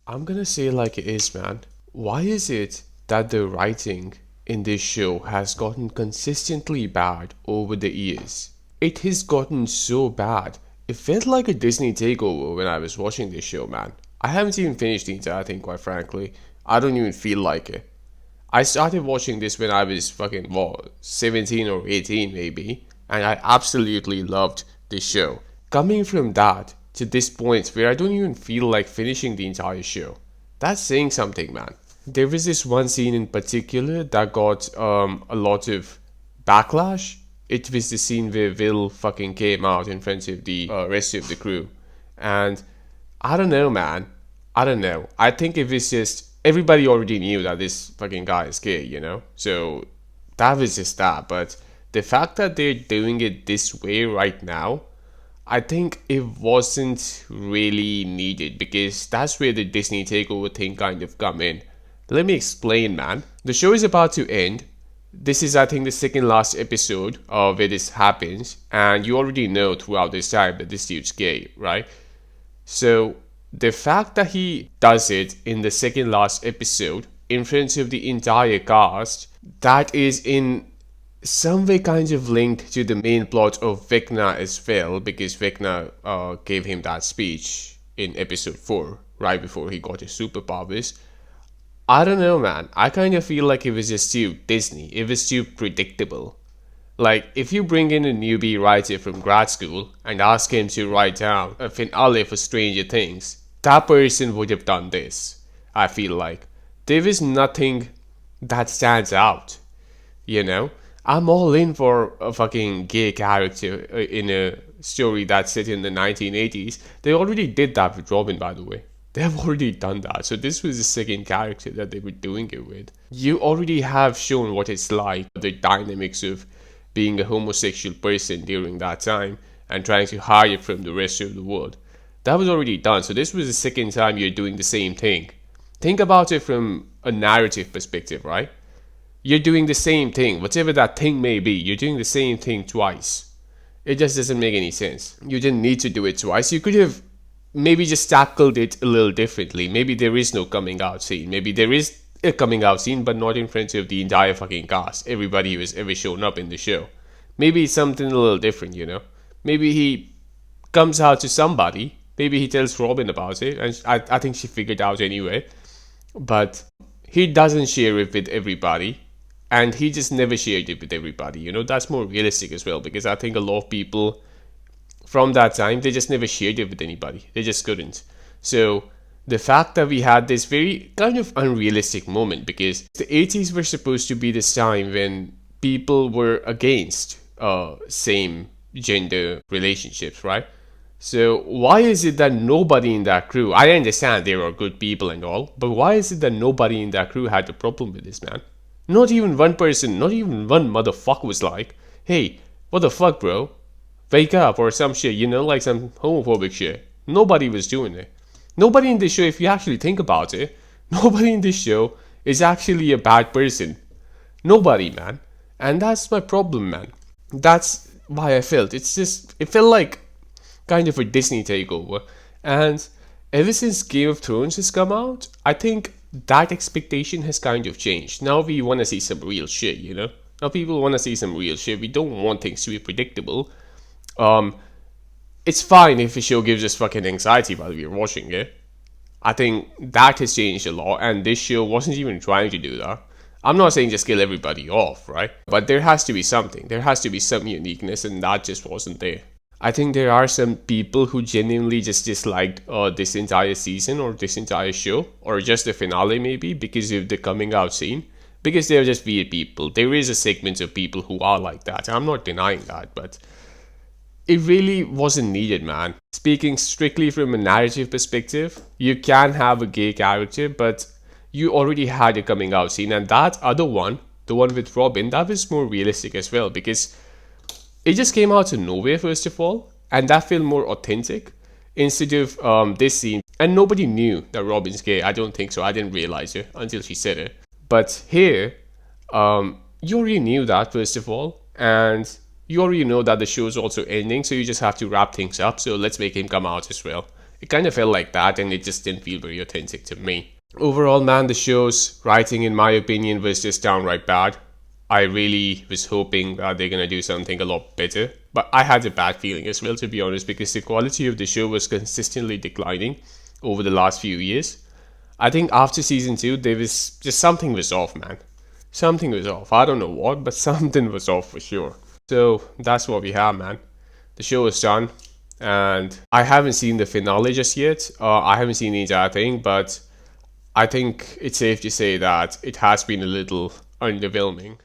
I'm gonna say it like it is, man. Why is it that the writing in this show has gotten consistently bad over the years? It has gotten so bad. It felt like a Disney takeover when I was watching this show, man. I haven't even finished the entire thing, quite frankly. I don't even feel like it. I started watching this when I was fucking, what, 17 or 18 maybe, and I absolutely loved this show. Coming from that to this point where I don't even feel like finishing the entire show, that's saying something, man. There was this one scene in particular that got a lot of backlash. It was the scene where Will fucking came out in front of the rest of the crew. And I don't know, man. I don't know. I think it was just everybody already knew that this fucking guy is gay, you know? So that was just that. But the fact that they're doing it this way right now, I think it wasn't really needed because that's where the Disney takeover thing kind of come in. Let me explain, man. The show is about to end. This is, I think, the second last episode of where this happens, and you already know throughout this time that this dude's gay, right? So the fact that he does it in the second last episode in front of the entire cast, that is in some way kind of linked to the main plot of Vecna as well, because Vecna gave him that speech in episode 4, right before he got his superpowers. I don't know, man. I kind of feel like it was just too Disney. It was too predictable. Like, if you bring in a newbie writer from grad school and ask him to write down a finale for Stranger Things, that person would have done this. I feel like. There is nothing that stands out, you know? I'm all in for a fucking gay character in a story that's set in the 1980s. They already did that with Robin, by the way. They have already done that. So this was the second character that they were doing it with. You already have shown what it's like, the dynamics of being a homosexual person during that time and trying to hide it from the rest of the world. That was already done. So this was the second time you're doing the same thing. Think about it from a narrative perspective, right? You're doing the same thing, whatever that thing may be, you're doing the same thing twice. It just doesn't make any sense. You didn't need to do it twice. You could have maybe just tackled it a little differently. Maybe there is no coming out scene. Maybe there is a coming out scene, but not in front of the entire fucking cast. Everybody who has ever shown up in the show. Maybe it's something a little different, you know? Maybe he comes out to somebody. Maybe he tells Robin about it, and I think she figured out anyway. But he doesn't share it with everybody, and he just never shared it with everybody. You know, that's more realistic as well, because I think a lot of people from that time, they just never shared it with anybody. They just couldn't. So the fact that we had this very kind of unrealistic moment, because the 80s were supposed to be this time when people were against same gender relationships, right? So why is it that nobody in that crew, I understand there are good people and all, but why is it that nobody in that crew had a problem with this, man? Not even one person, not even one motherfucker was like, hey, what the fuck, bro? Wake up or some shit, you know, like some homophobic shit. Nobody was doing it. Nobody in this show, if you actually think about it, nobody in this show is actually a bad person. Nobody, man. And that's my problem, man. That's why I felt. It felt like kind of a Disney takeover. And ever since Game of Thrones has come out, I think that expectation has kind of changed. Now we want to see some real shit, you know? Now people want to see some real shit. We don't want things to be predictable. Um, it's fine if a show gives us fucking anxiety while we're watching it. I think that has changed a lot, and this show wasn't even trying to do that. I'm not saying just kill everybody off, right? But there has to be something. There has to be some uniqueness, and that just wasn't there. I think there are some people who genuinely just disliked this entire season or this entire show, or just the finale maybe, because of the coming out scene. Because they're just weird people. There is a segment of people who are like that. I'm not denying that, but it really wasn't needed, man. Speaking strictly from a narrative perspective, you can have a gay character, but you already had a coming out scene, and that other one, the one with Robin, that was more realistic as well, because it just came out of nowhere, first of all, and that felt more authentic instead of this scene. And nobody knew that Robin's gay. I don't think so. I didn't realize it until she said it. But here, you already knew that, first of all, and you already know that the show's also ending, so you just have to wrap things up. So let's make him come out as well. It kind of felt like that, and it just didn't feel very authentic to me. Overall, man, the show's writing, in my opinion, was just downright bad. I really was hoping that they're gonna do something a lot better, but I had a bad feeling as well, to be honest, because the quality of the show was consistently declining over the last few years. I think after season two, there was just something was off, man. Something was off. I don't know what, but something was off for sure. So that's what we have, man. The show is done, and I haven't seen the finale just yet. I haven't seen the entire thing, but I think it's safe to say that it has been a little underwhelming.